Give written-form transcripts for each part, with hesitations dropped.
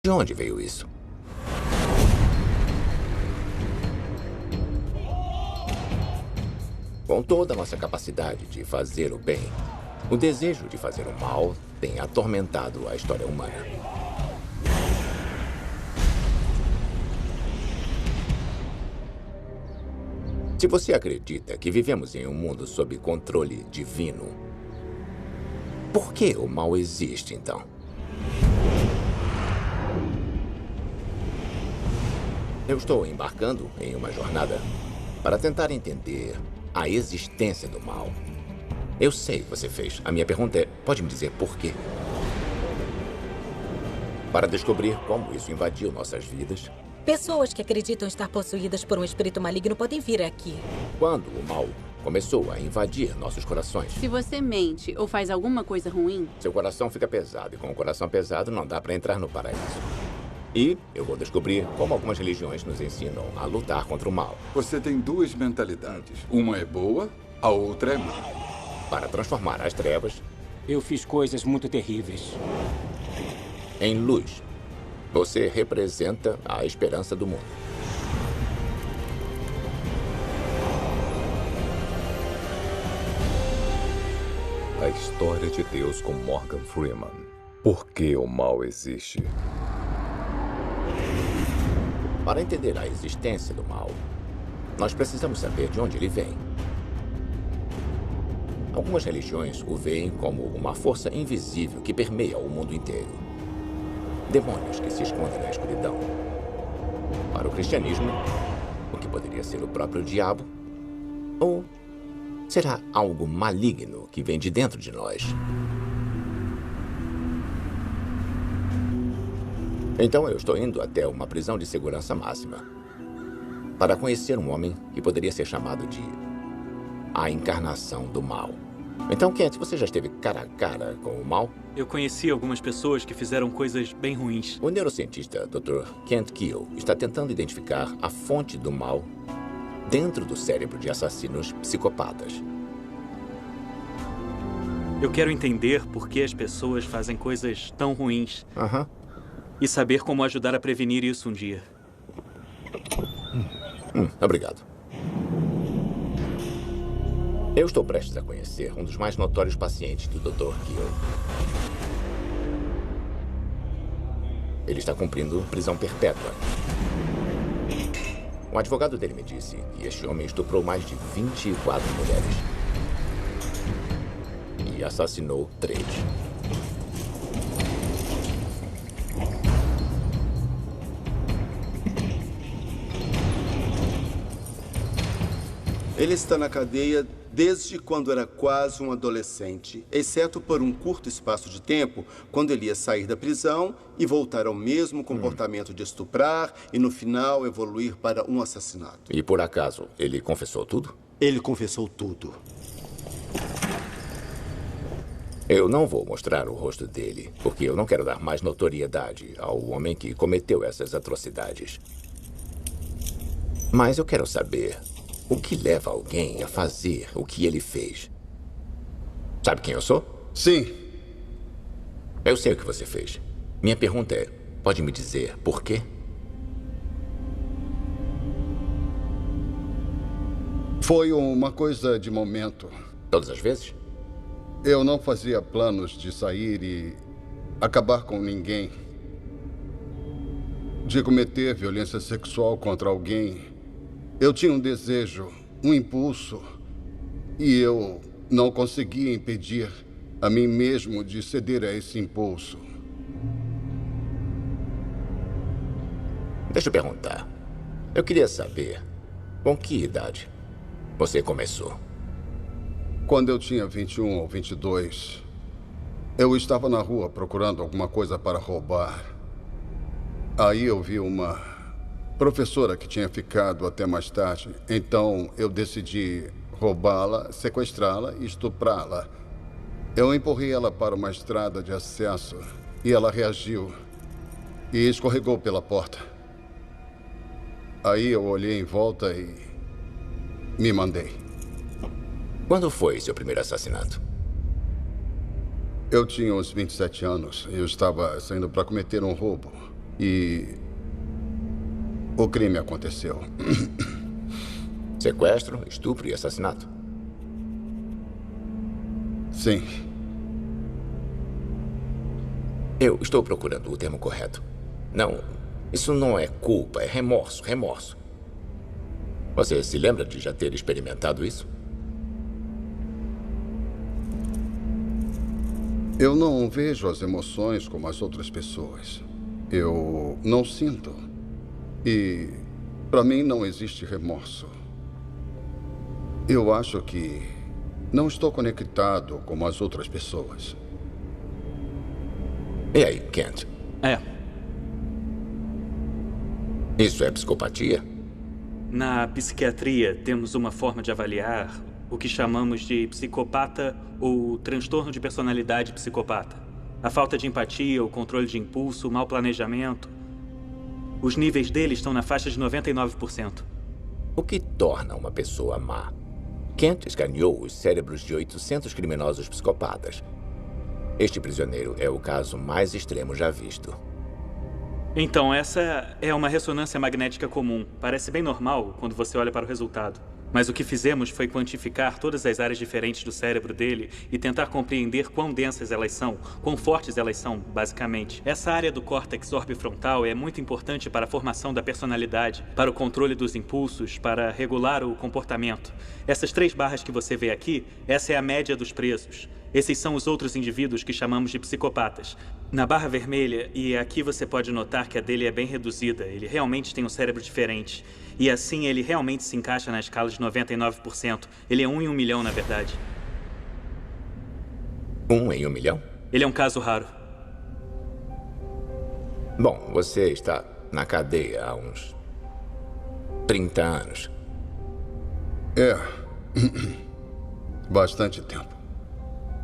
De onde veio isso? Com toda a nossa capacidade de fazer o bem, o desejo de fazer o mal tem atormentado a história humana. Se você acredita que vivemos em um mundo sob controle divino, por que o mal existe, então? Eu estou embarcando em uma jornada para tentar entender a existência do mal. Eu sei o que você fez. A minha pergunta é, pode me dizer por quê? Para descobrir como isso invadiu nossas vidas. Pessoas que acreditam estar possuídas por um espírito maligno podem vir aqui. Quando o mal começou a invadir nossos corações. Se você mente ou faz alguma coisa ruim, seu coração fica pesado. E com o coração pesado não dá para entrar no paraíso. E eu vou descobrir como algumas religiões nos ensinam a lutar contra o mal. Você tem duas mentalidades. Uma é boa, a outra é má. Para transformar as trevas... Eu fiz coisas muito terríveis. Em luz. Você representa a esperança do mundo. A história de Deus com Morgan Freeman. Por que o mal existe? Para entender a existência do mal, nós precisamos saber de onde ele vem. Algumas religiões o veem como uma força invisível que permeia o mundo inteiro. Demônios que se escondem na escuridão. Para o cristianismo, o que poderia ser o próprio diabo? Ou será algo maligno que vem de dentro de nós? Então eu estou indo até uma prisão de segurança máxima para conhecer um homem que poderia ser chamado de a encarnação do mal. Então, Kent, você já esteve cara a cara com o mal? Eu conheci algumas pessoas que fizeram coisas bem ruins. O neurocientista Dr. Kent Keel está tentando identificar a fonte do mal dentro do cérebro de assassinos psicopatas. Eu quero entender por que as pessoas fazem coisas tão ruins. E saber como ajudar a prevenir isso um dia. Obrigado. Eu estou prestes a conhecer um dos mais notórios pacientes do Dr. Keel. Ele está cumprindo prisão perpétua. Um advogado dele me disse que este homem estuprou mais de 24 mulheres. E assassinou 3. Ele está na cadeia desde quando era quase um adolescente, exceto por um curto espaço de tempo, quando ele ia sair da prisão e voltar ao mesmo comportamento de estuprar e, no final, evoluir para um assassinato. E, por acaso, ele confessou tudo? Ele confessou tudo. Eu não vou mostrar o rosto dele, porque eu não quero dar mais notoriedade ao homem que cometeu essas atrocidades. Mas eu quero saber o que leva alguém a fazer o que ele fez. Sabe quem eu sou? Sim. Eu sei o que você fez. Minha pergunta é, pode me dizer por quê? Foi uma coisa de momento. Todas as vezes? Eu não fazia planos de sair e acabar com ninguém. De cometer violência sexual contra alguém. Eu tinha um desejo, um impulso, e eu não conseguia impedir a mim mesmo de ceder a esse impulso. Deixa eu perguntar. Eu queria saber, com que idade você começou? Quando eu tinha 21 ou 22, eu estava na rua procurando alguma coisa para roubar. Aí eu vi uma professora que tinha ficado até mais tarde. Então eu decidi roubá-la, sequestrá-la e estuprá-la. Eu empurrei ela para uma estrada de acesso e ela reagiu e escorregou pela porta. Aí eu olhei em volta e me mandei. Quando foi seu primeiro assassinato? Eu tinha uns 27 anos e eu estava saindo para cometer um roubo. E o crime aconteceu. Sequestro, estupro e assassinato? Sim. Eu estou procurando o termo correto. Não, isso não é culpa, é remorso, remorso. Você se lembra de já ter experimentado isso? Eu não vejo as emoções como as outras pessoas. Eu não sinto. E, para mim, não existe remorso. Eu acho que não estou conectado como as outras pessoas. E aí, Kent? É. Isso é psicopatia? Na psiquiatria, temos uma forma de avaliar o que chamamos de psicopata ou transtorno de personalidade psicopata. A falta de empatia, o controle de impulso, o mau planejamento. Os níveis dele estão na faixa de 99%. O que torna uma pessoa má? Kent escaneou os cérebros de 800 criminosos psicopatas. Este prisioneiro é o caso mais extremo já visto. Então, essa é uma ressonância magnética comum. Parece bem normal quando você olha para o resultado. Mas o que fizemos foi quantificar todas as áreas diferentes do cérebro dele e tentar compreender quão densas elas são, quão fortes elas são, basicamente. Essa área do córtex orbifrontal é muito importante para a formação da personalidade, para o controle dos impulsos, para regular o comportamento. Essas 3 barras que você vê aqui, essa é a média dos presos. Esses são os outros indivíduos que chamamos de psicopatas. Na barra vermelha, e aqui você pode notar que a dele é bem reduzida, ele realmente tem um cérebro diferente. E assim ele realmente se encaixa na escala de 99%. Ele é 1 em 1 milhão, na verdade. 1 em 1 milhão? Ele é um caso raro. Bom, você está na cadeia há uns 30 anos. É. Bastante tempo.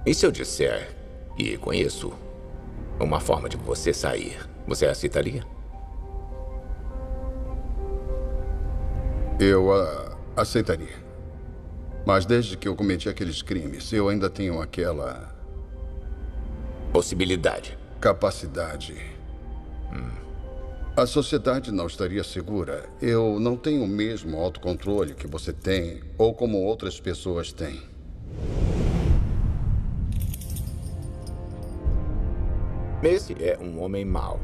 E se eu disser que conheço uma forma de você sair, você aceitaria? Eu aceitaria. Mas desde que eu cometi aqueles crimes, eu ainda tenho aquela... possibilidade. Capacidade. A sociedade não estaria segura. Eu não tenho o mesmo autocontrole que você tem ou como outras pessoas têm. Esse é um homem mau.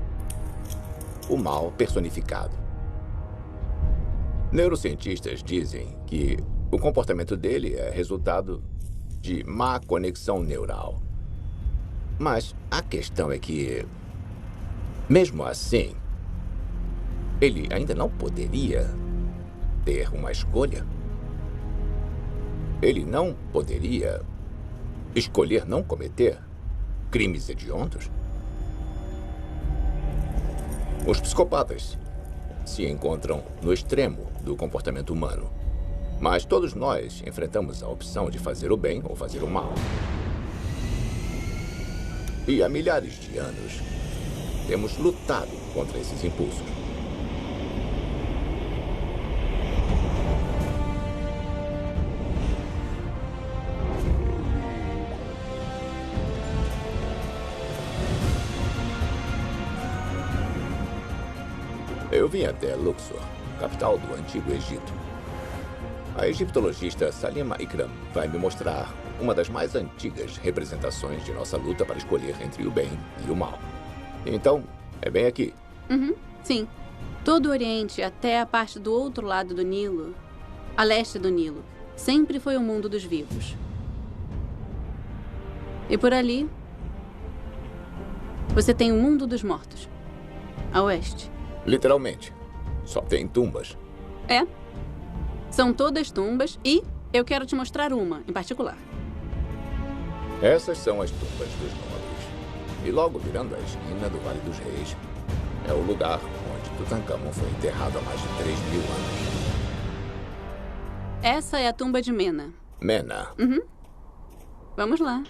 O mal personificado. Neurocientistas dizem que o comportamento dele é resultado de má conexão neural. Mas a questão é que, mesmo assim, ele ainda não poderia ter uma escolha. Ele não poderia escolher não cometer crimes hediondos. Os psicopatas se encontram no extremo do comportamento humano. Mas todos nós enfrentamos a opção de fazer o bem ou fazer o mal. E há milhares de anos, temos lutado contra esses impulsos. Eu vim até Luxor, capital do Antigo Egito. A egiptologista Salima Ikram vai me mostrar uma das mais antigas representações de nossa luta para escolher entre o bem e o mal. Então, é bem aqui. Sim. Todo o Oriente, até a parte do outro lado do Nilo, a leste do Nilo, sempre foi o mundo dos vivos. E por ali, você tem o mundo dos mortos, a oeste. Literalmente. Só tem tumbas. É. São todas tumbas e eu quero te mostrar uma em particular. Essas são as tumbas dos nobres. E logo virando a esquina do Vale dos Reis, é o lugar onde Tutankhamon foi enterrado há mais de 3.000 anos. Essa é a tumba de Mena. Mena. Vamos lá.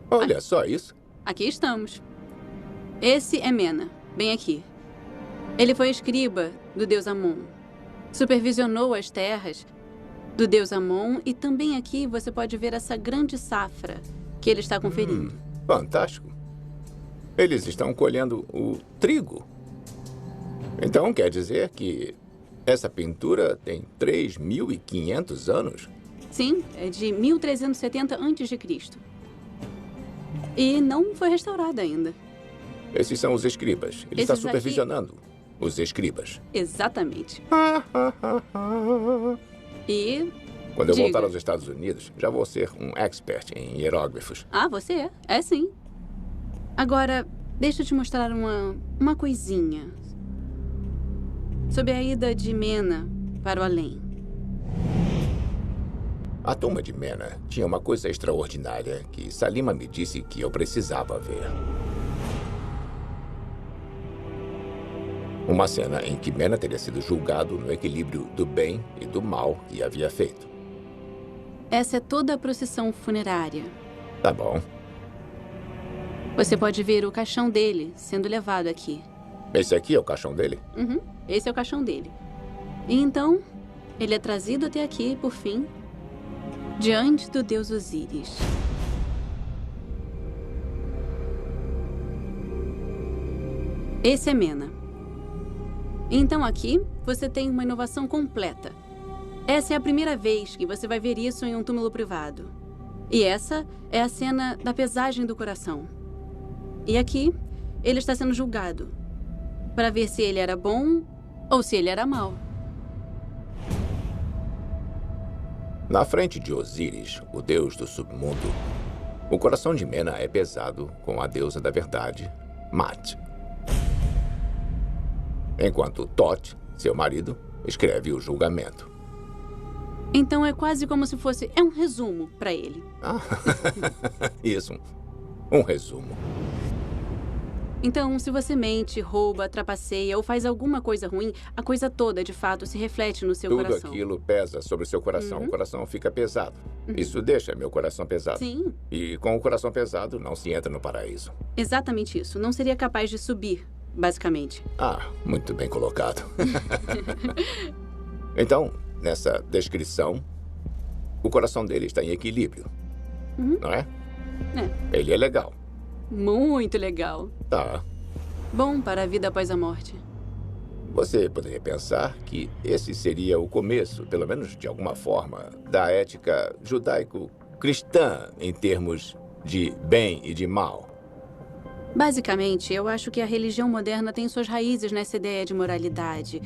Olha só isso. Aqui estamos. Esse é Mena, bem aqui. Ele foi escriba do deus Amon. Supervisionou as terras do deus Amon e também aqui você pode ver essa grande safra que ele está conferindo. Fantástico. Eles estão colhendo o trigo. Então quer dizer que essa pintura tem 3.500 anos? Sim, é de 1370 a.C. E não foi restaurada ainda. Esses são os escribas. Ele está supervisionando os escribas. Exatamente. E... Quando eu voltar aos Estados Unidos, já vou ser um expert em hieróglifos. Ah, você é? É sim. Agora, deixa eu te mostrar uma coisinha. Sobre a ida de Mena para o além. A tumba de Mena tinha uma coisa extraordinária que Salima me disse que eu precisava ver. Uma cena em que Mena teria sido julgado no equilíbrio do bem e do mal que havia feito. Essa é toda a procissão funerária. Tá bom. Você pode ver o caixão dele sendo levado aqui. Esse aqui é o caixão dele? Uhum, esse é o caixão dele. E então, ele é trazido até aqui, por fim, diante do deus Osíris. Esse é Mena. Então aqui, você tem uma inovação completa. Essa é a primeira vez que você vai ver isso em um túmulo privado. E essa é a cena da pesagem do coração. E aqui, ele está sendo julgado para ver se ele era bom ou se ele era mau. Na frente de Osíris, o deus do submundo, o coração de Mena é pesado com a deusa da verdade, Mat. Enquanto Thoth, seu marido, escreve o julgamento. Então é quase como se fosse... É um resumo para ele. Isso, um resumo. Então, se você mente, rouba, trapaceia ou faz alguma coisa ruim, a coisa toda, de fato, se reflete no seu coração. Tudo aquilo pesa sobre o seu coração. O coração fica pesado. Isso deixa meu coração pesado. Sim. E com o coração pesado, não se entra no paraíso. Exatamente isso. Não seria capaz de subir, basicamente. Muito bem colocado. Então, nessa descrição, o coração dele está em equilíbrio. Não é? É. Ele é legal. Muito legal. Tá. Bom para a vida após a morte. Você poderia pensar que esse seria o começo, pelo menos de alguma forma, da ética judaico-cristã em termos de bem e de mal. Basicamente, eu acho que a religião moderna tem suas raízes nessa ideia de moralidade.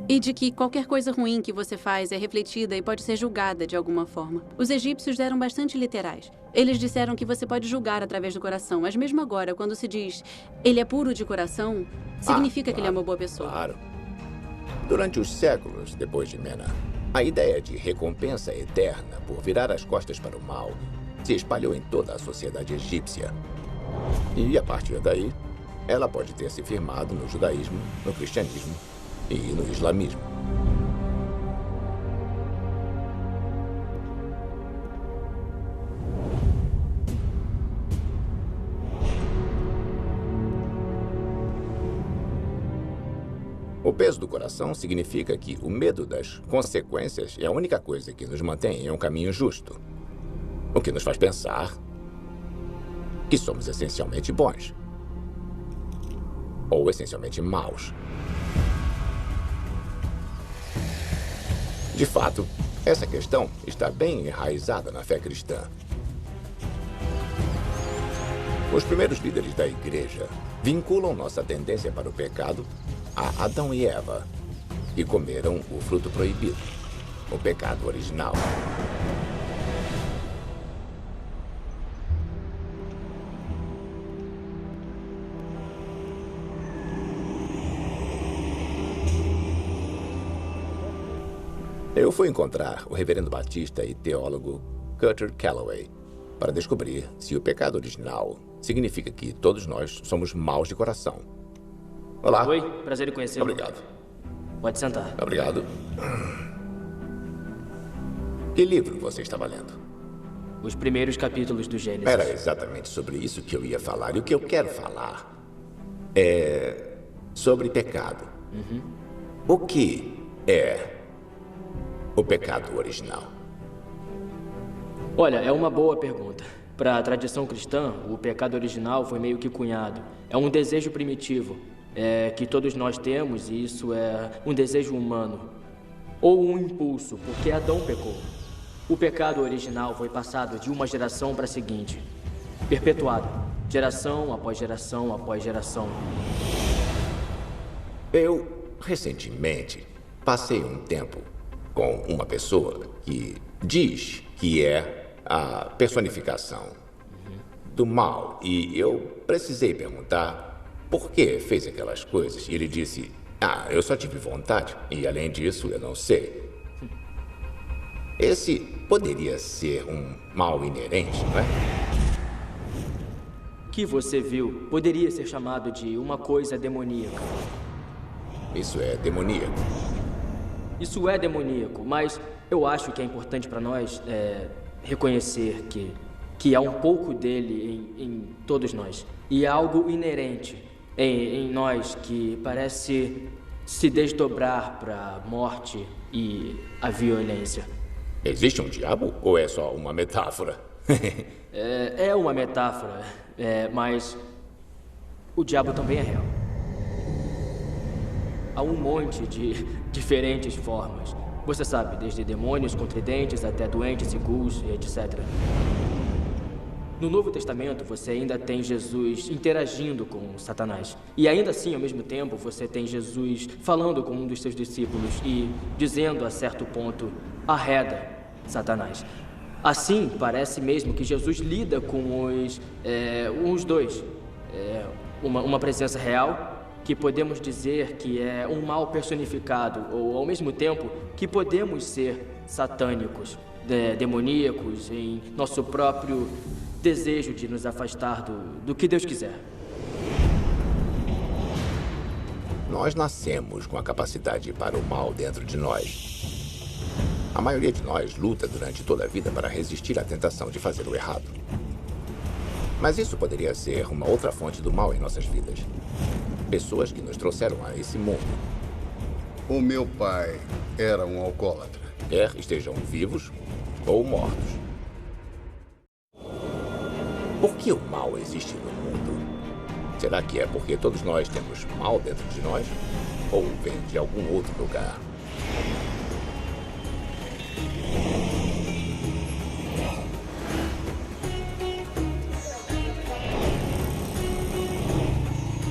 E de que qualquer coisa ruim que você faz é refletida e pode ser julgada de alguma forma. Os egípcios eram bastante literais. Eles disseram que você pode julgar através do coração, mas mesmo agora, quando se diz ele é puro de coração, significa que ele é uma boa pessoa. Claro. Durante os séculos depois de Mena, a ideia de recompensa eterna por virar as costas para o mal se espalhou em toda a sociedade egípcia. E, a partir daí, ela pode ter se firmado no judaísmo, no cristianismo e no islamismo. O peso do coração significa que o medo das consequências é a única coisa que nos mantém em um caminho justo. O que nos faz pensar que somos essencialmente bons. Ou essencialmente maus. De fato, essa questão está bem enraizada na fé cristã. Os primeiros líderes da igreja vinculam nossa tendência para o pecado a Adão e Eva, que comeram o fruto proibido, o pecado original. Eu fui encontrar o reverendo batista e teólogo Cutter Calloway para descobrir se o pecado original significa que todos nós somos maus de coração. Olá. Oi, prazer em conhecê-lo. Obrigado. Pode sentar. Obrigado. Que livro você estava lendo? Os primeiros capítulos do Gênesis. Era exatamente sobre isso que eu ia falar. E o que eu quero falar é sobre pecado. O que é o pecado original? Olha, é uma boa pergunta. Para a tradição cristã, o pecado original foi meio que cunhado. É um desejo primitivo, que todos nós temos, e isso é um desejo humano. Ou um impulso, porque Adão pecou. O pecado original foi passado de uma geração para a seguinte, perpetuado, geração após geração após geração. Eu, recentemente, passei um tempo com uma pessoa que diz que é a personificação do mal. E eu precisei perguntar por que fez aquelas coisas. E ele disse, eu só tive vontade. E além disso, eu não sei. Esse poderia ser um mal inerente, não é? O que você viu poderia ser chamado de uma coisa demoníaca. Isso é demoníaco. Isso é demoníaco, mas eu acho que é importante para nós reconhecer que há um pouco dele em todos nós. E há algo inerente em nós que parece se desdobrar para a morte e a violência. Existe um diabo ou é só uma metáfora? É uma metáfora, mas o diabo também é real. Há um monte de diferentes formas. Você sabe, desde demônios com tridentes até doentes e ghouls e etc. No Novo Testamento, você ainda tem Jesus interagindo com Satanás. E ainda assim, ao mesmo tempo, você tem Jesus falando com um dos seus discípulos e dizendo, a certo ponto, arreda Satanás. Assim, parece mesmo que Jesus lida com os dois. Uma presença real, que podemos dizer que é um mal personificado, ou ao mesmo tempo que podemos ser satânicos, demoníacos, em nosso próprio desejo de nos afastar do que Deus quiser. Nós nascemos com a capacidade para o mal dentro de nós. A maioria de nós luta durante toda a vida para resistir à tentação de fazer o errado. Mas isso poderia ser uma outra fonte do mal em nossas vidas. Pessoas que nos trouxeram a esse mundo. O meu pai era um alcoólatra. Quer estejam vivos ou mortos. Por que o mal existe no mundo? Será que é porque todos nós temos mal dentro de nós? Ou vem de algum outro lugar?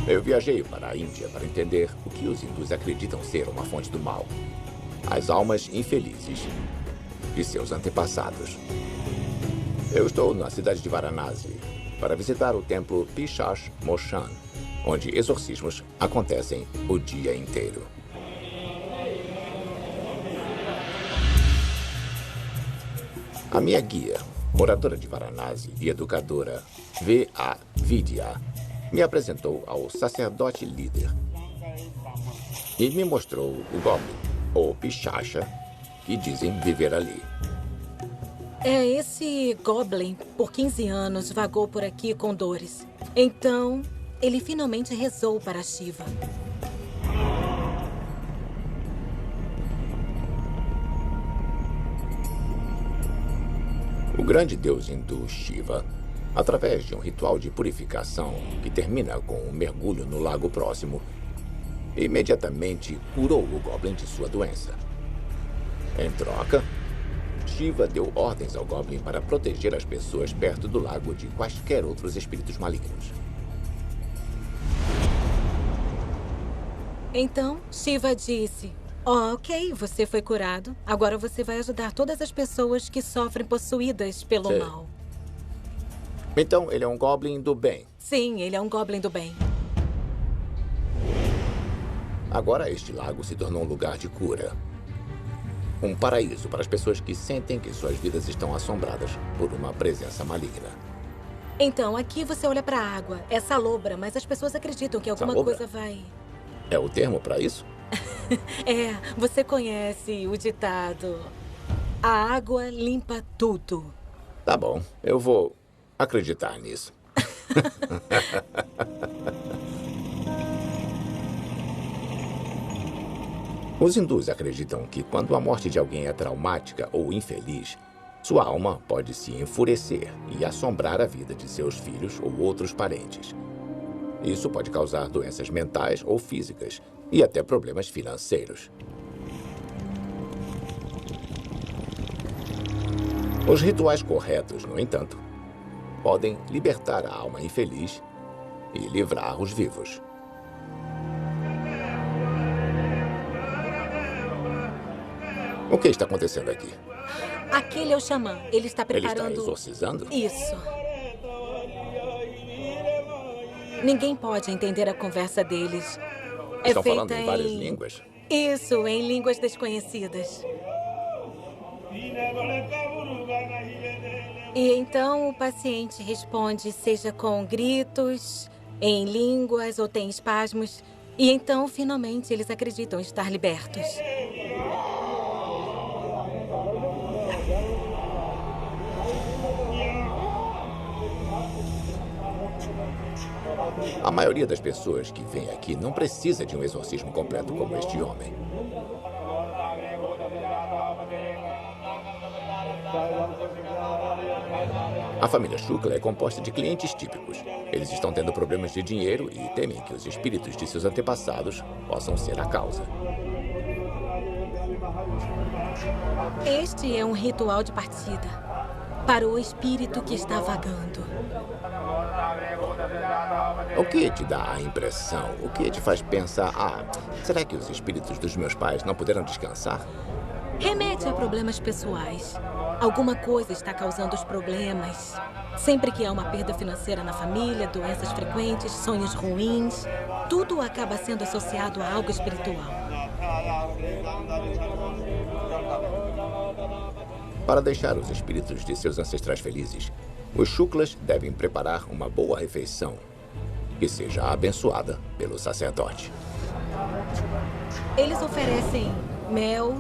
Eu viajei para a Índia para entender o que os hindus acreditam ser uma fonte do mal. As almas infelizes de seus antepassados. Eu estou na cidade de Varanasi para visitar o templo Pishash Moshan, onde exorcismos acontecem o dia inteiro. A minha guia, moradora de Varanasi e educadora V.A. Vidya, me apresentou ao sacerdote líder e me mostrou o Goblin, ou Pichacha, que dizem viver ali. Esse Goblin, por 15 anos, vagou por aqui com dores. Então, ele finalmente rezou para Shiva. O grande deus hindu Shiva, através de um ritual de purificação que termina com um mergulho no lago próximo, imediatamente curou o Goblin de sua doença. Em troca, Shiva deu ordens ao Goblin para proteger as pessoas perto do lago de quaisquer outros espíritos malignos. Então, Shiva disse, ok, você foi curado. Agora você vai ajudar todas as pessoas que sofrem possuídas pelo mal. Então, ele é um Goblin do bem. Sim, ele é um Goblin do bem. Agora este lago se tornou um lugar de cura. Um paraíso para as pessoas que sentem que suas vidas estão assombradas por uma presença maligna. Então, aqui você olha para a água. É salobra, mas as pessoas acreditam que alguma coisa vai... É o termo para isso? Você conhece o ditado. A água limpa tudo. Tá bom, eu vou acreditar nisso. Os hindus acreditam que quando a morte de alguém é traumática ou infeliz, sua alma pode se enfurecer e assombrar a vida de seus filhos ou outros parentes. Isso pode causar doenças mentais ou físicas e até problemas financeiros. Os rituais corretos, no entanto, podem libertar a alma infeliz e livrar os vivos. O que está acontecendo aqui? Aquele é o xamã. Ele está preparando... Ele está exorcizando? Isso. Ninguém pode entender a conversa deles. Estão falando em várias línguas? Isso, em línguas desconhecidas. E então o paciente responde, seja com gritos, em línguas ou tem espasmos. E então, finalmente, eles acreditam estar libertos. A maioria das pessoas que vem aqui não precisa de um exorcismo completo como este homem. A família Shukla é composta de clientes típicos. Eles estão tendo problemas de dinheiro e temem que os espíritos de seus antepassados possam ser a causa. Este é um ritual de partida para o espírito que está vagando. O que te dá a impressão? O que te faz pensar, será que os espíritos dos meus pais não puderam descansar? Remete a problemas pessoais. Alguma coisa está causando os problemas. Sempre que há uma perda financeira na família, doenças frequentes, sonhos ruins, tudo acaba sendo associado a algo espiritual. Para deixar os espíritos de seus ancestrais felizes, os Shuklas devem preparar uma boa refeição que seja abençoada pelo sacerdote. Eles oferecem mel,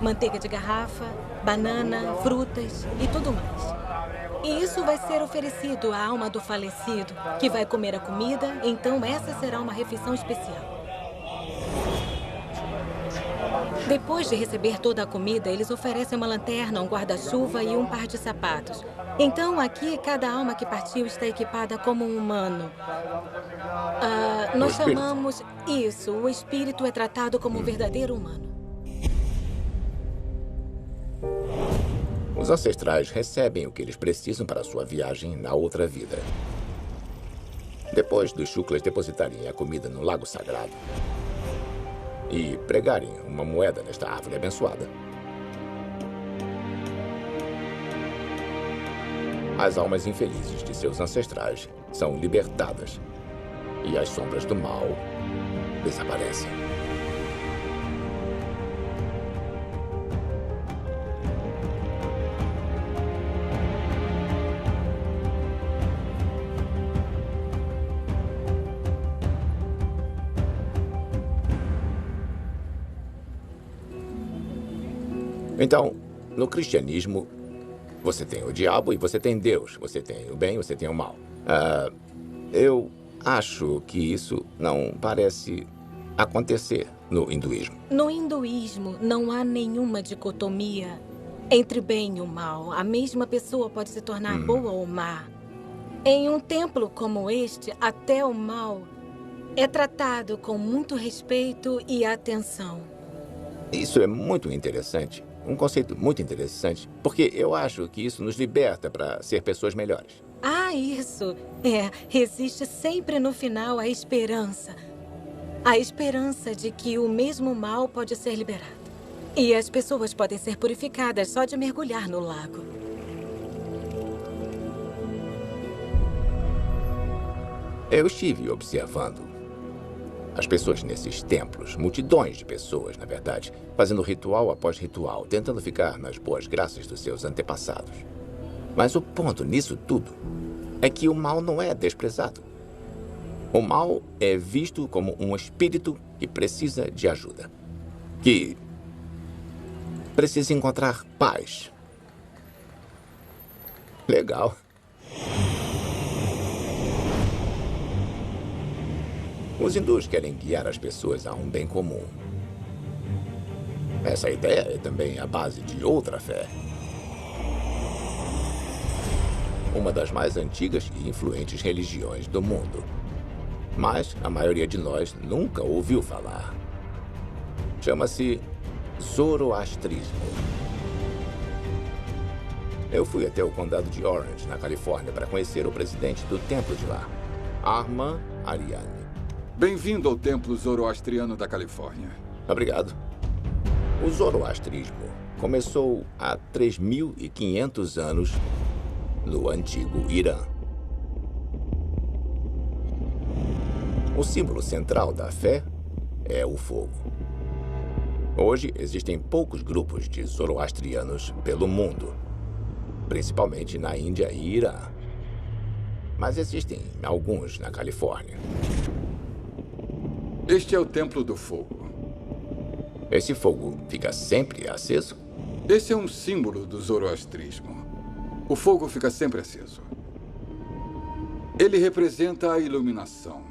manteiga de garrafa, banana, frutas e tudo mais. E isso vai ser oferecido à alma do falecido, que vai comer a comida, então essa será uma refeição especial. Depois de receber toda a comida, eles oferecem uma lanterna, um guarda-chuva e um par de sapatos. Então, aqui, cada alma que partiu está equipada como um humano. Nós chamamos isso, o espírito é tratado como um verdadeiro humano. Os ancestrais recebem o que eles precisam para a sua viagem na outra vida. Depois dos Shuklas depositarem a comida no lago sagrado e pregarem uma moeda nesta árvore abençoada, as almas infelizes de seus ancestrais são libertadas e as sombras do mal desaparecem. Então, no cristianismo, você tem o diabo e você tem Deus. Você tem o bem e você tem o mal. Eu acho que isso não parece acontecer no hinduísmo. No hinduísmo, não há nenhuma dicotomia entre o bem e o mal. A mesma pessoa pode se tornar boa ou má. Em um templo como este, até o mal é tratado com muito respeito e atenção. Isso é muito interessante. Um conceito muito interessante, porque eu acho que isso nos liberta para ser pessoas melhores. Isso. Existe sempre no final a esperança. A esperança de que o mesmo mal pode ser liberado. E as pessoas podem ser purificadas só de mergulhar no lago. Eu estive observando as pessoas nesses templos, multidões de pessoas, na verdade, fazendo ritual após ritual, tentando ficar nas boas graças dos seus antepassados. Mas o ponto nisso tudo é que o mal não é desprezado. O mal é visto como um espírito que precisa de ajuda, que precisa encontrar paz. Legal. Os hindus querem guiar as pessoas a um bem comum. Essa ideia é também a base de outra fé. Uma das mais antigas e influentes religiões do mundo. Mas a maioria de nós nunca ouviu falar. Chama-se Zoroastrismo. Eu fui até o condado de Orange, na Califórnia, para conhecer o presidente do templo de lá, Arman Ariane. Bem-vindo ao templo zoroastriano da Califórnia. Obrigado. O zoroastrismo começou há 3.500 anos no antigo Irã. O símbolo central da fé é o fogo. Hoje existem poucos grupos de zoroastrianos pelo mundo, principalmente na Índia e Irã. Mas existem alguns na Califórnia. Este é o Templo do Fogo. Esse fogo fica sempre aceso? Esse é um símbolo do zoroastrismo. O fogo fica sempre aceso. Ele representa a iluminação.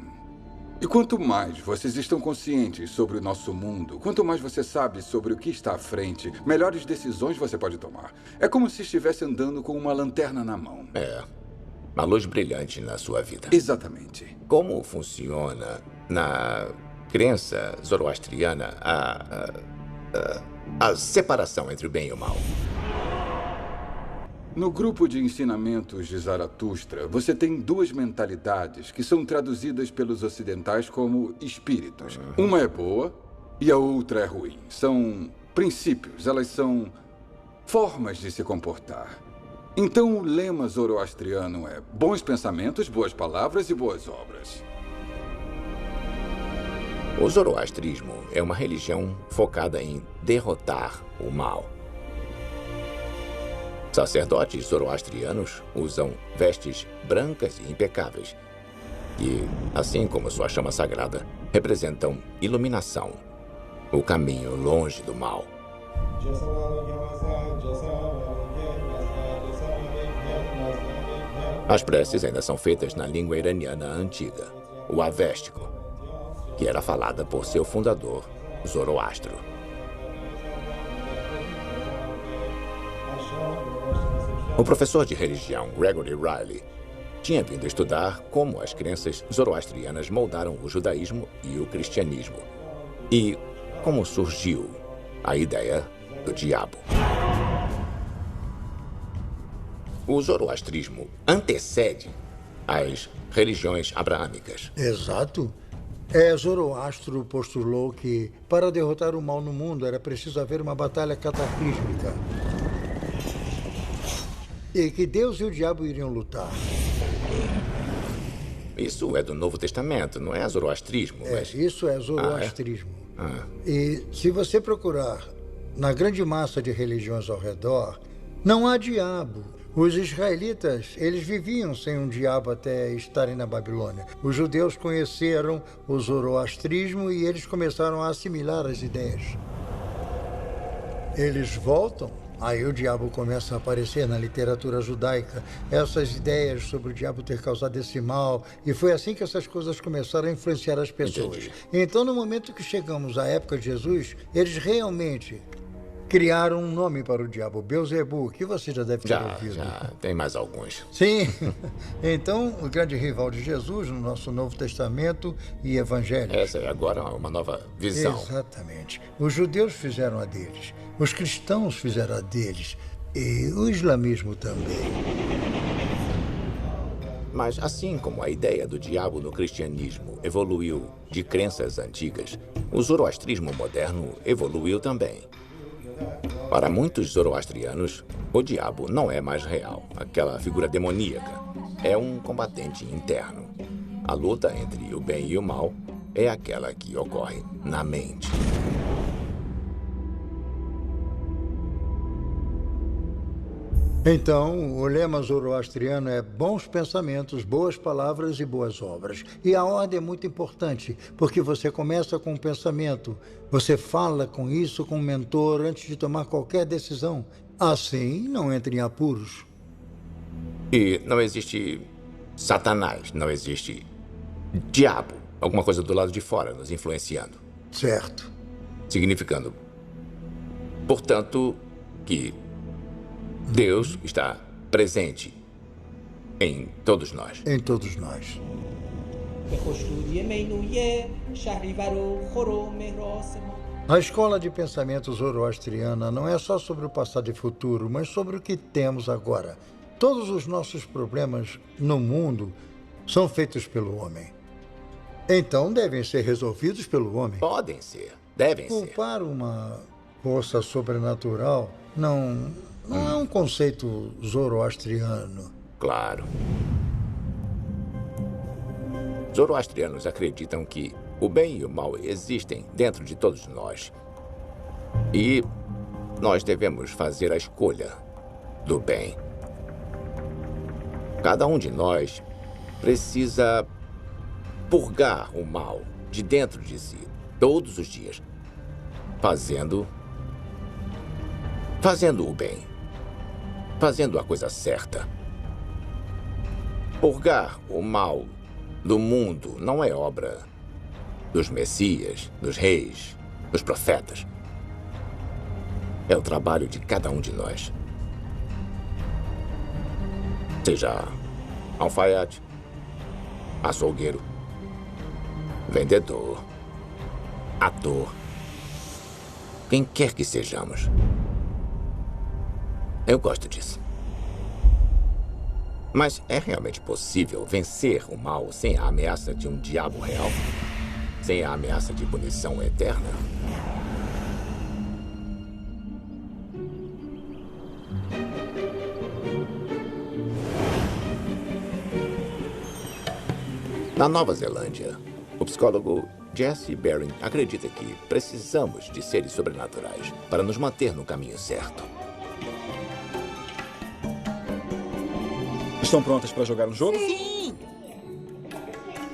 E quanto mais vocês estão conscientes sobre o nosso mundo, quanto mais você sabe sobre o que está à frente, melhores decisões você pode tomar. É como se estivesse andando com uma lanterna na mão. É, uma luz brilhante na sua vida. Exatamente. Como funciona na crença zoroastriana a separação entre o bem e o mal? No grupo de ensinamentos de Zaratustra, você tem duas mentalidades que são traduzidas pelos ocidentais como espíritos. Uma é boa e a outra é ruim. São princípios, elas são formas de se comportar. Então o lema zoroastriano é bons pensamentos, boas palavras e boas obras. O zoroastrismo é uma religião focada em derrotar o mal. Sacerdotes zoroastrianos usam vestes brancas e impecáveis, que, assim como sua chama sagrada, representam iluminação, o caminho longe do mal. As preces ainda são feitas na língua iraniana antiga, o avéstico, que era falada por seu fundador, Zoroastro. O professor de religião Gregory Riley tinha vindo estudar como as crenças zoroastrianas moldaram o judaísmo e o cristianismo e como surgiu a ideia do diabo. O zoroastrismo antecede as religiões abraâmicas. Exato. Zoroastro postulou que, para derrotar o mal no mundo, era preciso haver uma batalha cataclísmica. E que Deus e o diabo iriam lutar. Isso é do Novo Testamento, não é zoroastrismo? Mas... Isso é zoroastrismo. Ah, E se você procurar na grande massa de religiões ao redor, não há diabo. Os israelitas, eles viviam sem um diabo até estarem na Babilônia. Os judeus conheceram o zoroastrismo e eles começaram a assimilar as ideias. Eles voltam, aí o diabo começa a aparecer na literatura judaica, essas ideias sobre o diabo ter causado esse mal, e foi assim que essas coisas começaram a influenciar as pessoas. Entendi. Então, no momento que chegamos à época de Jesus, eles realmente criaram um nome para o diabo, Beelzebu, que você já deve ter ouvido. Já, tem mais alguns. Sim. Então, o grande rival de Jesus no nosso Novo Testamento e Evangelho. Essa é agora uma nova visão. Exatamente. Os judeus fizeram a deles, os cristãos fizeram a deles e o islamismo também. Mas assim como a ideia do diabo no cristianismo evoluiu de crenças antigas, o zoroastrismo moderno evoluiu também. Para muitos zoroastrianos, o diabo não é mais real, aquela figura demoníaca. É um combatente interno. A luta entre o bem e o mal é aquela que ocorre na mente. Então, o lema zoroastriano é bons pensamentos, boas palavras e boas obras. E a ordem é muito importante, porque você começa com um pensamento, você fala com isso com o mentor antes de tomar qualquer decisão. Assim, não entre em apuros. E não existe Satanás, não existe diabo, alguma coisa do lado de fora nos influenciando. Certo. Significando, Portanto, que Deus está presente em todos nós. Em todos nós. A escola de pensamento zoroastriana não é só sobre o passado e futuro, mas sobre o que temos agora. Todos os nossos problemas no mundo são feitos pelo homem. Então devem ser resolvidos pelo homem. Podem ser, devem ser. Culpar uma força sobrenatural não é um conceito zoroastriano. Claro. Zoroastrianos acreditam que o bem e o mal existem dentro de todos nós. E nós devemos fazer a escolha do bem. Cada um de nós precisa purgar o mal de dentro de si, todos os dias, fazendo o bem, fazendo a coisa certa. Purgar o mal do mundo não é obra dos messias, dos reis, dos profetas. É o trabalho de cada um de nós. Seja alfaiate, açougueiro, vendedor, ator, quem quer que sejamos. Eu gosto disso. Mas é realmente possível vencer o mal sem a ameaça de um diabo real? Sem a ameaça de punição eterna? Na Nova Zelândia, o psicólogo Jesse Bering acredita que precisamos de seres sobrenaturais para nos manter no caminho certo. Estão prontas para jogar um jogo? Sim!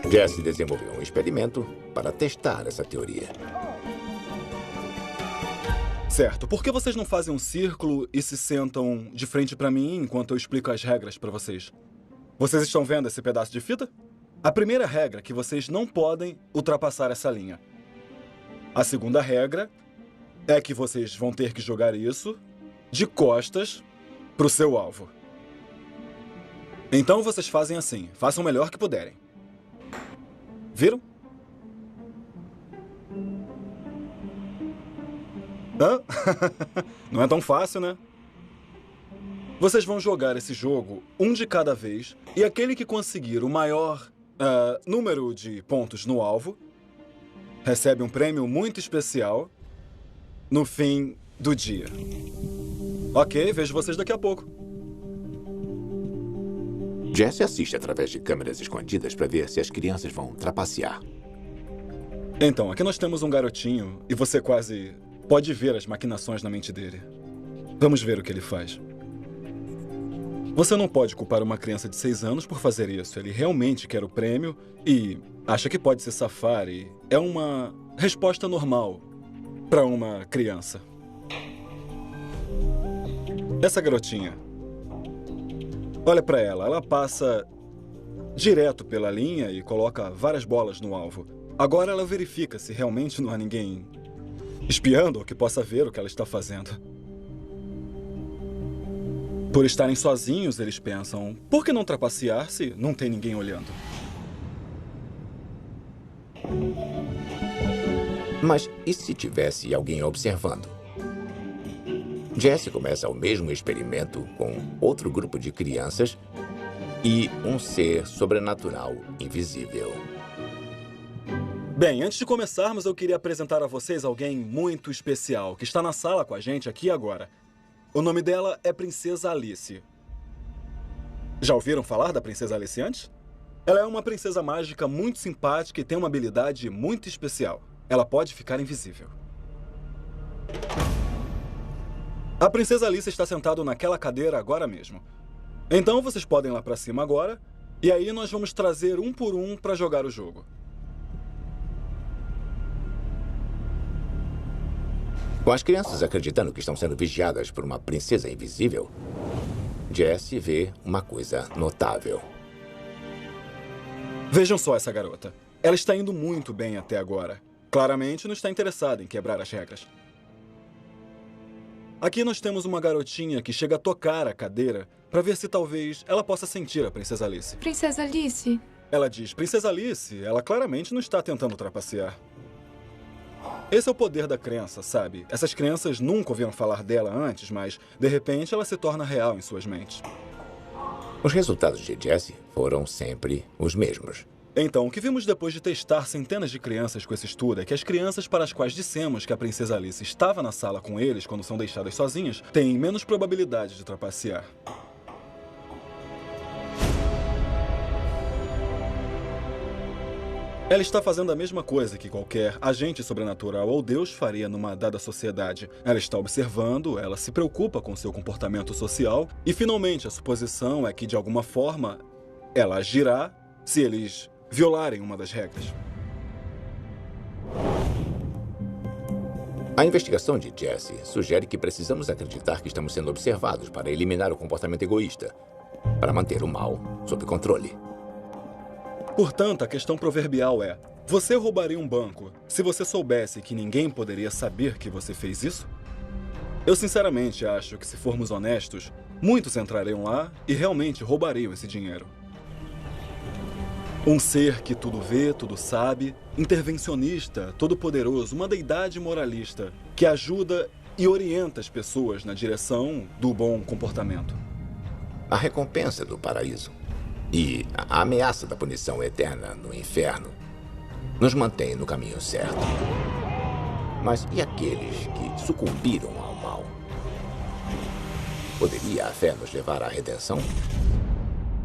Jesse desenvolveu um experimento para testar essa teoria. Certo. Por que vocês não fazem um círculo e se sentam de frente para mim enquanto eu explico as regras para vocês? Vocês estão vendo esse pedaço de fita? A primeira regra é que vocês não podem ultrapassar essa linha. A segunda regra é que vocês vão ter que jogar isso de costas para o seu alvo. Então vocês fazem assim, façam o melhor que puderem. Viram? Hã? Não é tão fácil, né? Vocês vão jogar esse jogo um de cada vez e aquele que conseguir o maior número de pontos no alvo recebe um prêmio muito especial no fim do dia. Ok, vejo vocês daqui a pouco. Jesse assiste através de câmeras escondidas para ver se as crianças vão trapacear. Então, aqui nós temos um garotinho e você quase pode ver as maquinações na mente dele. Vamos ver o que ele faz. Você não pode culpar uma criança de 6 anos por fazer isso. Ele realmente quer o prêmio e acha que pode se safar e é uma resposta normal para uma criança. Essa garotinha, olha para ela. Ela passa direto pela linha e coloca várias bolas no alvo. Agora ela verifica se realmente não há ninguém espiando ou que possa ver o que ela está fazendo. Por estarem sozinhos, eles pensam, por que não trapacear se não tem ninguém olhando? Mas e se tivesse alguém observando? Jesse começa o mesmo experimento com outro grupo de crianças e um ser sobrenatural invisível. Bem, antes de começarmos, eu queria apresentar a vocês alguém muito especial que está na sala com a gente aqui agora. O nome dela é Princesa Alice. Já ouviram falar da Princesa Alice antes? Ela é uma princesa mágica muito simpática e tem uma habilidade muito especial. Ela pode ficar invisível. A Princesa Alice está sentada naquela cadeira agora mesmo. Então vocês podem ir lá pra cima agora, e aí nós vamos trazer um por um para jogar o jogo. Com as crianças acreditando que estão sendo vigiadas por uma princesa invisível, Jesse vê uma coisa notável. Vejam só essa garota. Ela está indo muito bem até agora. Claramente não está interessada em quebrar as regras. Aqui nós temos uma garotinha que chega a tocar a cadeira para ver se talvez ela possa sentir a Princesa Alice. Princesa Alice? Ela diz, Princesa Alice, ela claramente não está tentando trapacear. Esse é o poder da crença, sabe? Essas crianças nunca ouviram falar dela antes, mas, de repente, ela se torna real em suas mentes. Os resultados de Jesse foram sempre os mesmos. Então, o que vimos depois de testar centenas de crianças com esse estudo é que as crianças para as quais dissemos que a Princesa Alice estava na sala com eles quando são deixadas sozinhas, têm menos probabilidade de trapacear. Ela está fazendo a mesma coisa que qualquer agente sobrenatural ou Deus faria numa dada sociedade. Ela está observando, ela se preocupa com seu comportamento social e, finalmente, a suposição é que, de alguma forma, ela agirá se eles violarem uma das regras. A investigação de Jesse sugere que precisamos acreditar que estamos sendo observados para eliminar o comportamento egoísta, para manter o mal sob controle. Portanto, a questão proverbial é: você roubaria um banco se você soubesse que ninguém poderia saber que você fez isso? Eu sinceramente acho que, se formos honestos, muitos entrariam lá e realmente roubariam esse dinheiro. Um ser que tudo vê, tudo sabe, intervencionista, todo-poderoso, uma deidade moralista, que ajuda e orienta as pessoas na direção do bom comportamento. A recompensa do paraíso e a ameaça da punição eterna no inferno nos mantém no caminho certo. Mas e aqueles que sucumbiram ao mal? Poderia a fé nos levar à redenção?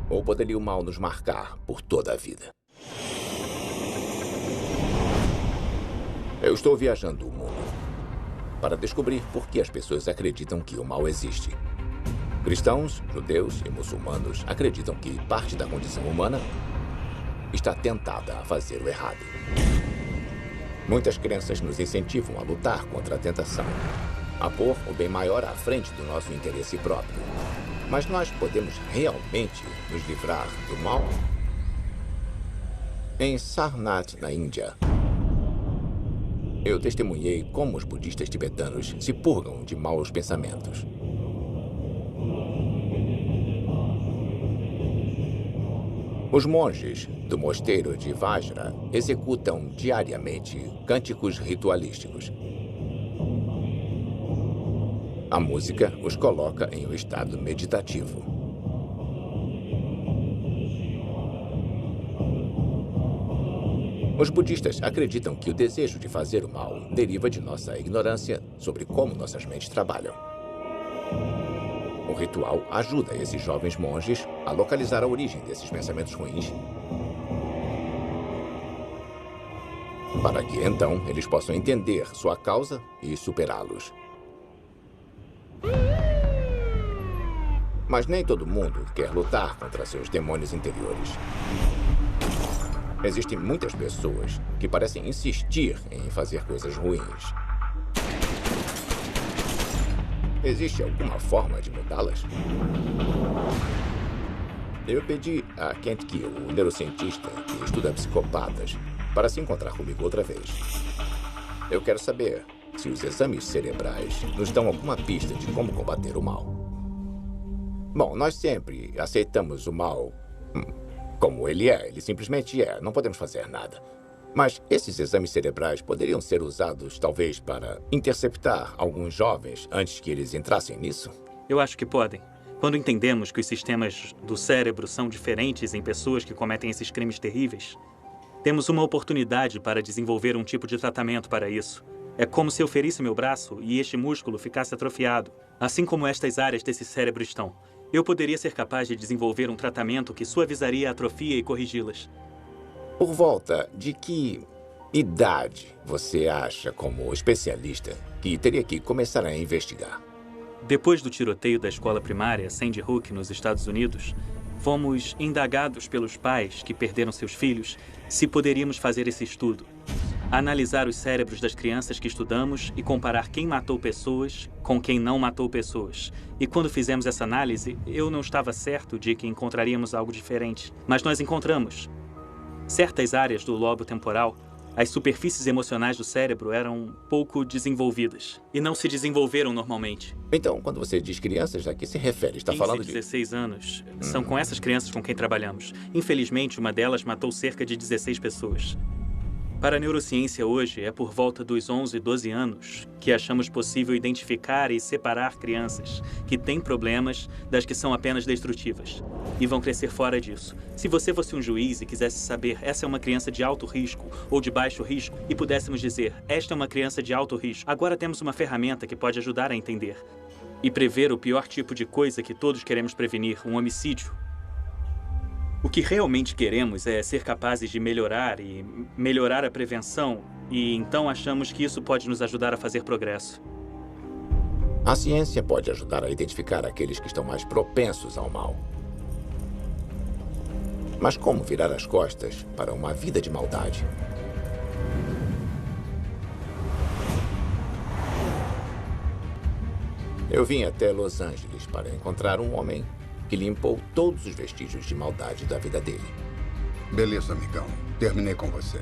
Ou poderia o mal nos marcar por toda a vida? Eu estou viajando o mundo para descobrir por que as pessoas acreditam que o mal existe. Cristãos, judeus e muçulmanos acreditam que parte da condição humana está tentada a fazer o errado. Muitas crenças nos incentivam a lutar contra a tentação, a pôr o bem maior à frente do nosso interesse próprio. Mas nós podemos realmente nos livrar do mal? Em Sarnath, na Índia, eu testemunhei como os budistas tibetanos se purgam de maus pensamentos. Os monges do mosteiro de Vajra executam diariamente cânticos ritualísticos. A música os coloca em um estado meditativo. Os budistas acreditam que o desejo de fazer o mal deriva de nossa ignorância sobre como nossas mentes trabalham. O ritual ajuda esses jovens monges a localizar a origem desses pensamentos ruins, para que então eles possam entender sua causa e superá-los. Mas nem todo mundo quer lutar contra seus demônios interiores. Existem muitas pessoas que parecem insistir em fazer coisas ruins. Existe alguma forma de mudá-las? Eu pedi a Kent Gill, o neurocientista que estuda psicopatas, para se encontrar comigo outra vez. Eu quero saber se os exames cerebrais nos dão alguma pista de como combater o mal. Bom, nós sempre aceitamos o mal como ele é. Ele simplesmente é. Não podemos fazer nada. Mas esses exames cerebrais poderiam ser usados, talvez, para interceptar alguns jovens antes que eles entrassem nisso? Eu acho que podem. Quando entendemos que os sistemas do cérebro são diferentes em pessoas que cometem esses crimes terríveis, temos uma oportunidade para desenvolver um tipo de tratamento para isso. É como se eu ferisse meu braço e este músculo ficasse atrofiado, assim como estas áreas desse cérebro estão. Eu poderia ser capaz de desenvolver um tratamento que suavizaria a atrofia e corrigi-las. Por volta de que idade você acha, como especialista, que teria que começar a investigar? Depois do tiroteio da escola primária Sandy Hook, nos Estados Unidos, fomos indagados pelos pais que perderam seus filhos se poderíamos fazer esse estudo. Analisar os cérebros das crianças que estudamos e comparar quem matou pessoas com quem não matou pessoas. E quando fizemos essa análise, eu não estava certo de que encontraríamos algo diferente. Mas nós encontramos. Certas áreas do lobo temporal As superfícies emocionais do cérebro eram pouco desenvolvidas e não se desenvolveram normalmente. Então, quando você diz crianças, a que se refere? Está 15 falando e de... 16 anos são com essas crianças com quem trabalhamos. Infelizmente, uma delas matou cerca de 16 pessoas. Para a neurociência hoje, é por volta dos 11, 12 anos que achamos possível identificar e separar crianças que têm problemas das que são apenas destrutivas e vão crescer fora disso. Se você fosse um juiz e quisesse saber essa é uma criança de alto risco ou de baixo risco e pudéssemos dizer esta é uma criança de alto risco, agora temos uma ferramenta que pode ajudar a entender e prever o pior tipo de coisa que todos queremos prevenir, um homicídio. O que realmente queremos é ser capazes de melhorar a prevenção e então achamos que isso pode nos ajudar a fazer progresso. A ciência pode ajudar a identificar aqueles que estão mais propensos ao mal. Mas como virar as costas para uma vida de maldade? Eu vim até Los Angeles para encontrar um homem que limpou todos os vestígios de maldade da vida dele. Beleza, amigão. Terminei com você.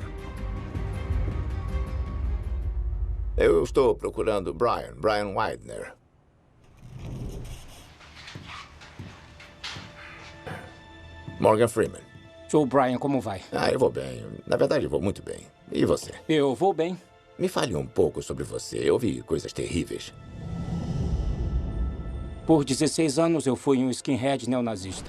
Eu estou procurando Brian Widener. Morgan Freeman. Sou o Brian, como vai? Eu vou bem. Na verdade, eu vou muito bem. E você? Eu vou bem. Me fale um pouco sobre você. Eu vi coisas terríveis. Por 16 anos, eu fui um skinhead neonazista.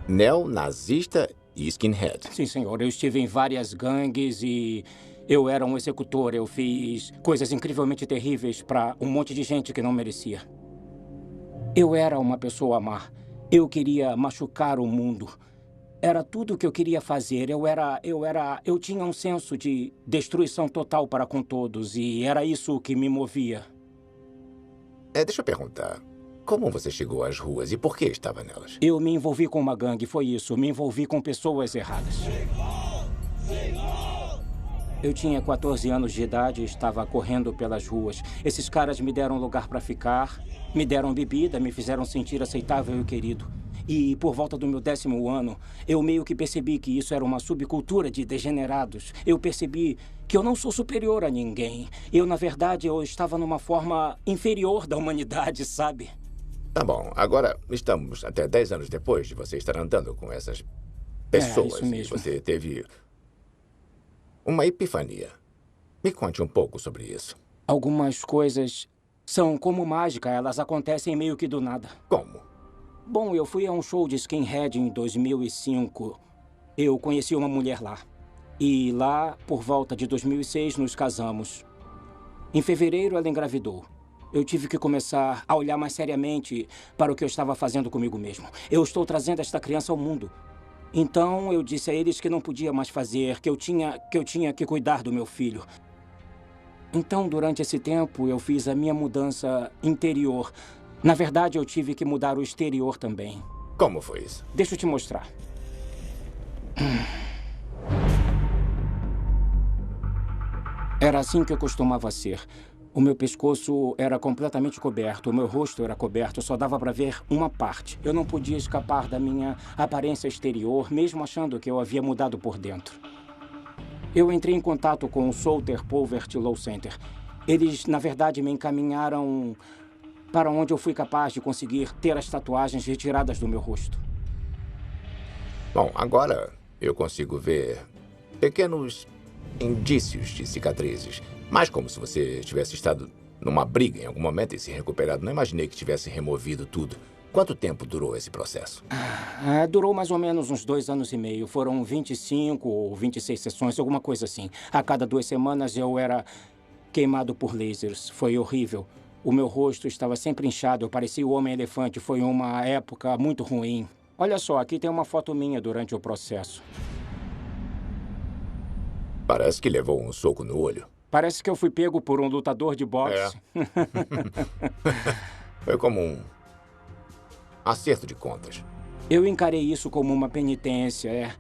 Neonazista e skinhead? Sim, senhor. Eu estive em várias gangues e eu era um executor. Eu fiz coisas incrivelmente terríveis para um monte de gente que não merecia. Eu era uma pessoa má. Eu queria machucar o mundo. Era tudo o que eu queria fazer. Eu tinha um senso de destruição total para com todos e era isso que me movia. Deixa eu perguntar. Como você chegou às ruas e por que estava nelas? Eu me envolvi com uma gangue, foi isso. Me envolvi com pessoas erradas. Eu tinha 14 anos de idade e estava correndo pelas ruas. Esses caras me deram lugar para ficar, me deram bebida, me fizeram sentir aceitável e querido. E por volta do meu 10º ano, eu meio que percebi que isso era uma subcultura de degenerados. Eu percebi que eu não sou superior a ninguém. Na verdade, eu estava numa forma inferior da humanidade, sabe? Tá bom. Agora, estamos até 10 anos depois de você estar andando com essas pessoas. Isso mesmo. E você teve uma epifania. Me conte um pouco sobre isso. Algumas coisas são como mágica. Elas acontecem meio que do nada. Como? Bom, eu fui a um show de skinhead em 2005. Eu conheci uma mulher lá. E lá, por volta de 2006, nos casamos. Em fevereiro, ela engravidou. Eu tive que começar a olhar mais seriamente para o que eu estava fazendo comigo mesmo. Eu estou trazendo esta criança ao mundo. Então, eu disse a eles que não podia mais fazer, que eu tinha que cuidar do meu filho. Então, durante esse tempo, eu fiz a minha mudança interior. Na verdade, eu tive que mudar o exterior também. Como foi isso? Deixa eu te mostrar. Era assim que eu costumava ser. O meu pescoço era completamente coberto, o meu rosto era coberto, só dava para ver uma parte. Eu não podia escapar da minha aparência exterior, mesmo achando que eu havia mudado por dentro. Eu entrei em contato com o Souter Poverty Law Center. Eles, na verdade, me encaminharam para onde eu fui capaz de conseguir ter as tatuagens retiradas do meu rosto. Bom, agora eu consigo ver pequenos indícios de cicatrizes. Mas como se você tivesse estado numa briga em algum momento e se recuperado. Não imaginei que tivesse removido tudo. Quanto tempo durou esse processo? Durou mais ou menos uns 2 anos e meio. Foram 25 ou 26 sessões, alguma coisa assim. A cada 2 semanas eu era queimado por lasers. Foi horrível. O meu rosto estava sempre inchado. Eu parecia o Homem-Elefante. Foi uma época muito ruim. Olha só, aqui tem uma foto minha durante o processo. Parece que levou um soco no olho. Parece que eu fui pego por um lutador de boxe. Foi como um acerto de contas. Eu encarei isso como uma penitência,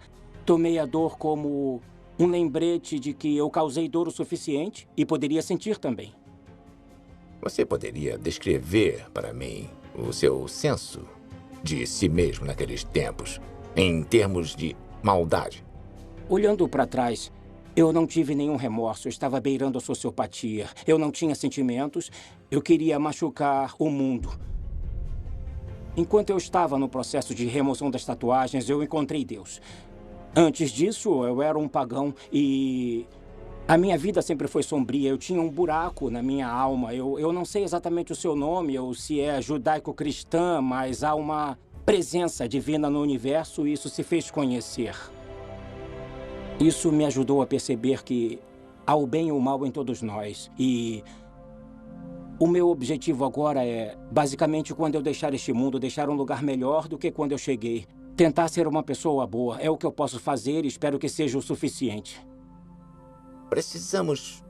Tomei a dor como um lembrete de que eu causei dor o suficiente e poderia sentir também. Você poderia descrever para mim o seu senso de si mesmo naqueles tempos, em termos de maldade? Olhando para trás, Eu não tive nenhum remorso, eu estava beirando a sociopatia. Eu não tinha sentimentos, eu queria machucar o mundo. Enquanto eu estava no processo de remoção das tatuagens, eu encontrei Deus. Antes disso, eu era um pagão e a minha vida sempre foi sombria. Eu tinha um buraco na minha alma. Eu não sei exatamente o seu nome ou se é judaico-cristã, mas há uma presença divina no universo e isso se fez conhecer. Isso me ajudou a perceber que há o bem e o mal em todos nós. E o meu objetivo agora é, basicamente, quando eu deixar este mundo, deixar um lugar melhor do que quando eu cheguei. Tentar ser uma pessoa boa. É o que eu posso fazer e espero que seja o suficiente. Precisamos,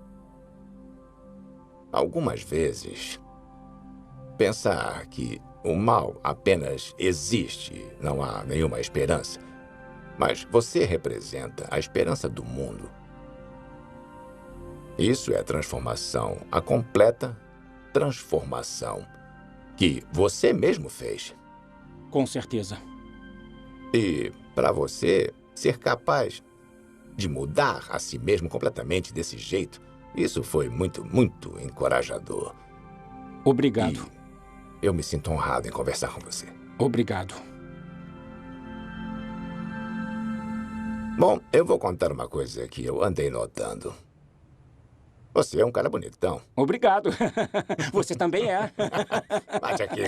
algumas vezes, pensar que o mal apenas existe, não há nenhuma esperança. Mas você representa a esperança do mundo. Isso é transformação, a completa transformação que você mesmo fez. Com certeza. E para você ser capaz de mudar a si mesmo completamente desse jeito, isso foi muito, muito encorajador. Obrigado. E eu me sinto honrado em conversar com você. Obrigado. Bom, eu vou contar uma coisa que eu andei notando. Você é um cara bonitão. Obrigado. Você também é. Bate aqui.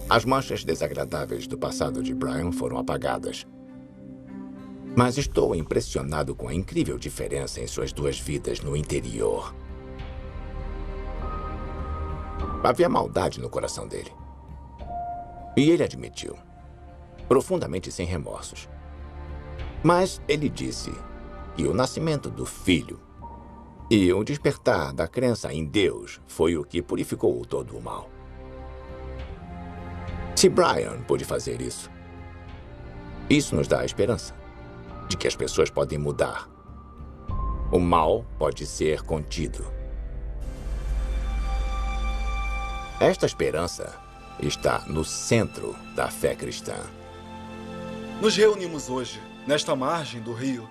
As manchas desagradáveis do passado de Brian foram apagadas. Mas estou impressionado com a incrível diferença em suas duas vidas no interior. Havia maldade no coração dele. E ele admitiu, profundamente sem remorsos. Mas ele disse que o nascimento do filho e o despertar da crença em Deus foi o que purificou todo o mal. Se Brian pôde fazer isso, isso nos dá a esperança de que as pessoas podem mudar. O mal pode ser contido. Esta esperança está no centro da fé cristã. Nos reunimos hoje, nesta margem do rio,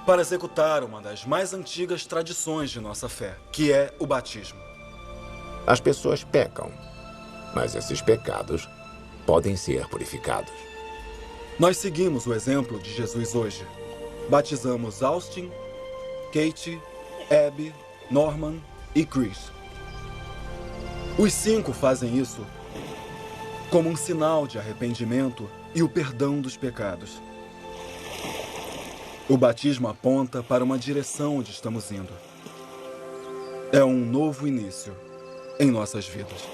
para executar uma das mais antigas tradições de nossa fé, que é o batismo. As pessoas pecam, mas esses pecados podem ser purificados. Nós seguimos o exemplo de Jesus hoje. Batizamos Austin, Kate, Abby, Norman e Chris. Os 5 fazem isso como um sinal de arrependimento e o perdão dos pecados. O batismo aponta para uma direção onde estamos indo. É um novo início em nossas vidas.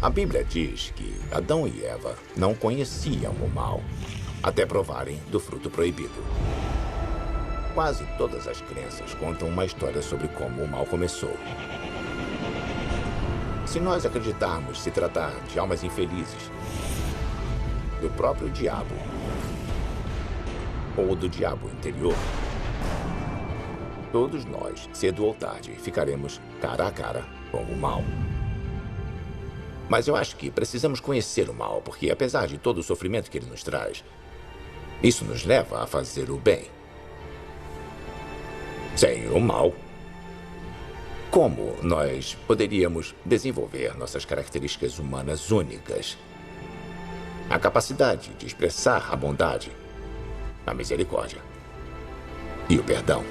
A Bíblia diz que Adão e Eva não conheciam o mal até provarem do fruto proibido. Quase todas as crenças contam uma história sobre como o mal começou. Se nós acreditarmos se tratar de almas infelizes, do próprio diabo ou do diabo interior, todos nós, cedo ou tarde, ficaremos cara a cara com o mal. Mas eu acho que precisamos conhecer o mal, porque apesar de todo o sofrimento que ele nos traz, isso nos leva a fazer o bem. Sem o mal, como nós poderíamos desenvolver nossas características humanas únicas? A capacidade de expressar a bondade, a misericórdia e o perdão.